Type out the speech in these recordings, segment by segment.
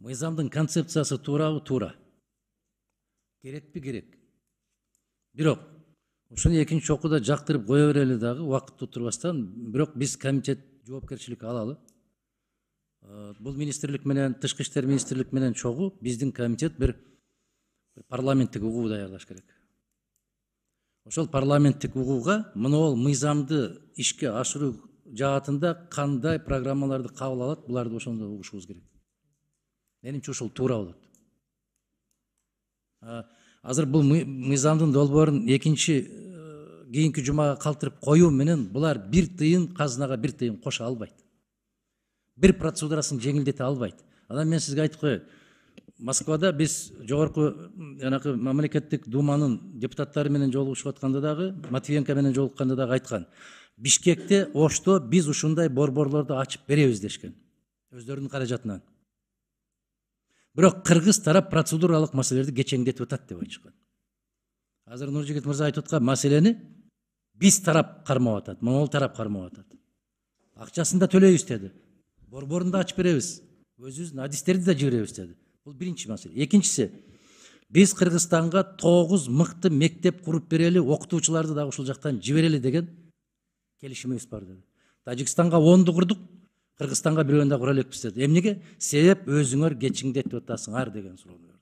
Мыйзамдын концепциясы туурабы? Туура. Керекпи? Керек. Бирок ушуну экинчи окууда жактырып кое берели дагы, убакытты турбастан. Бирок биз комитет жоопкерчилик алалы. Бул министрлик менен, тышкы иштер министрлик менен чогуу биздин комитет бир парламенттик угуу даярдаш керек. Ошол парламенттик угууга монол мыйзамды ишке ашыруу жаатында кандай программаларды кабыл алат, буларды ошондо угушубуз керек. Менимче ушул туура болот. Азыр бул мыйзамдын долбоорун кийинки жумага калтырып коюу менен булар бир тыйын казынага бир тыйын кошо албайт. Бир процедурасын жеңилдете албайт. Анан мен сизге айтып коеюн. Москвада биз жогорку жанакы мамлекеттик думанын депутаттары менен жолугушуп атканда дагы, Матвиенко менен жолукканда дагы айткан. Бишкекте, Ошто биз ушундай борборлорду ачып беребиз дешкен. Өздөрүнүн каражатынан. Бирок кыргыз тарап процедуралык маселелерди кечеңдетип атат деп айтышкан. Азыр Нуржигит мырза айтып аткан маселени биз тарап кармап атат, монол тарап кармап атат. Акчасын да төлөйбүз деди. Борборун да ачып беребиз. Өзүбүздүн адистерди да жиберебиз деди. Бул биринчи маселе. Экинчиси, биз Кыргызстанга 9 мыкты мектеп куруп берели, окутуучуларды да ушул жактан жиберели деген келишимибиз бар деди. Тажикстанга 10ду курдук, Кыргызстанга бирөөнү да кура элекпиз деди. Эмнеге? Себеп өзүңөр кечиңдетип атасыңар деген суроону берди.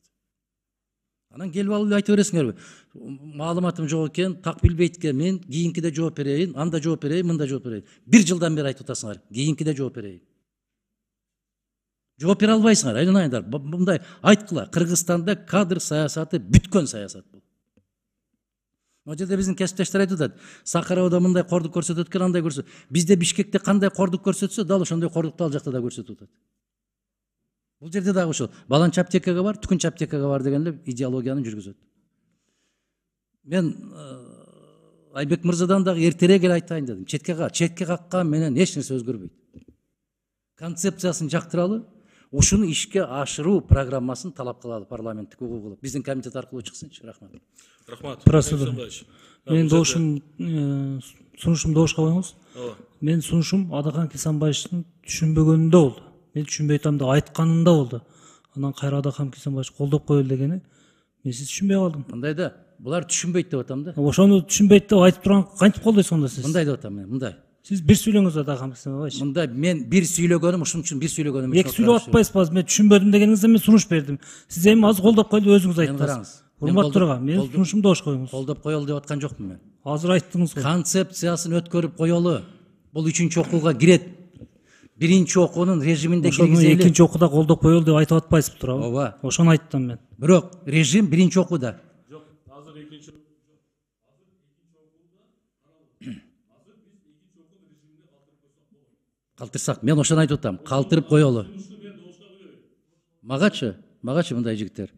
Анан келип алып айтып бересиңерби? Маалыматым жок экен, так билбейт экен, мен кийинкиде жооп берейин, анда жооп берейин, мында жооп берейин. 1 жылдан бери айтып атасыңар, кийинкиде жооп берейин. Жооп бере албайсыңар, айланайындар. Мындай айткыла, Кыргызстанда кадр саясаты бүткөн саясат бул. О жерде биздин кесиптештер айтып атат, Сахаровдо мындай кордук көрсөтөт экен, андай көрсөтөт. Бизде Бишкекте кандай кордук көрсөтсө, дал ошондой кордукту ал жакта да көрсөтүп атат. Бул жерде дагы ошол. Баланчы аптекага бар, түкүнчү аптекага бар деген эле идеологияны жүргүзөт. Мен Айбек мырзадан дагы эртерээк эле айтайын дедим. Четке каккан менен эч нерсе өзгөрбөйт. Концепциясын жактыралы, ушуну ишке ашыруу программасын талап кылалы парламенттик угуу кылып. Биздин комитет аркылуу чыксынчы. Рахмат. Рахмат. Мен сунушумду добушка коюңуз. Мен сунушум Адахан Кесанбаевичтин түшүнбөгөнүндө болду. Мен түшүнбөй атам деп айтканында болду. Анан кайра Адахан Кесанбаевич колдоп коелу дегени мен сиз түшүнбөй калдым. Мындай да, булар түшүнбөйт деп атам да. Ошону түшүнбөйт деп айтып турган кантип колдойсуз анда сиз? Мындай деп атам мен, мындай. Сиз бир сүйлөңүз Адахан Кесанбаевич. Мындай мен бир сүйлөгөнүм, ушун үчүн бир сүйлөгөнүм. Эки сүйлөп атпайсызбы? Мен түшүнбөдүм дегениңизде мен сунуш бердим. Сиз эми азыр колдоп коелу өзүңүз айттыңыз. Урматтуу төрага, мен сунушумду добуш коюңуз. Колдоп коелу деп аткан жокмун мен. Азыр айттыңыз го. Концепциясын өткөрүп коелу. Бул 3-чү окууга кирет. Биринчи окуунун режиминде киргизели. Экинчи окууда колдоп коелу деп айтып атпайсызбы туурабы? Ооба. Ошону айттым мен. Бирок режим биринчи окууда. Жок, азыр экинчи окууда Калтырсак, мен ошону айтып атам. Калтырып коелу. Магачы мындай жигиттер.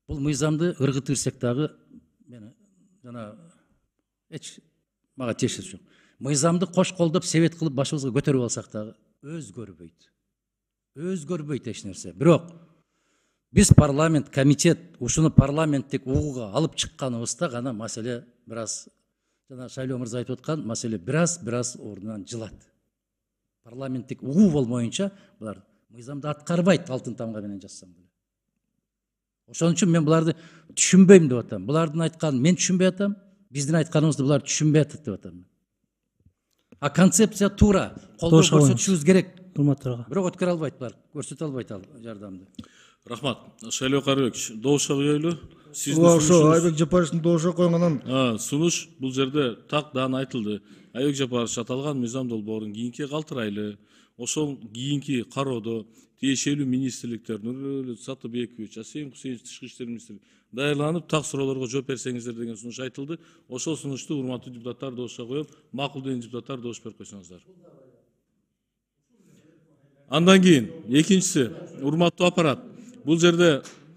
Бул мыйзамды ыргытырсак дагы мен жана мага тиешеси жок. Мыйзамды кош колдоп себет кылып башыбызга көтөрүп алсак дагы өзгөрбөйт. Өзгөрбөйт эч нерсе. Бирок биз парламент, комитет ушуну парламенттик угууга алып чыкканыбызда гана маселе бираз жана Шайлоо мырза айтып аткан маселе бираз ордунан жылат. Парламенттик угуу болмоюнча булар мыйзамды аткарбайт алтын тамга менен жазсам деле. Ошон үчүн мен буларды түшүнбөйм деп атам. Булардын айтканын мен түшүнбөй атам, биздин айтканыбызды булар түшүнбөй атат деп атам. А концепция туура, колдоо көрсөтүшүбүз керек. Бирок өткөрө албайт булар, көрсөтө албайт ал жардамды. Рахмат. Шайлоо Карыбекович, добушка коелу. Ошо Айбек Жапаровичтин добушка койгонунан сунуш бул жерде так даана айтылды. Айбек Жапарович аталган мыйзам долбоорун кийинки калтырайлы. Ошол кийинки кароодо тиешелүү министрликтер Нурбек Сатыбекович, Асен Кусеевич тышкы иштер министри даярданып так суроолорго жооп берсеңиздер деген сунуш айтылды. Ошол сунушту урматтуу депутаттар добушка коюп, макул деген депутаттар добуш берип койсоңуздар. Андан кийин экинчиси урматтуу аппарат. Бул жерде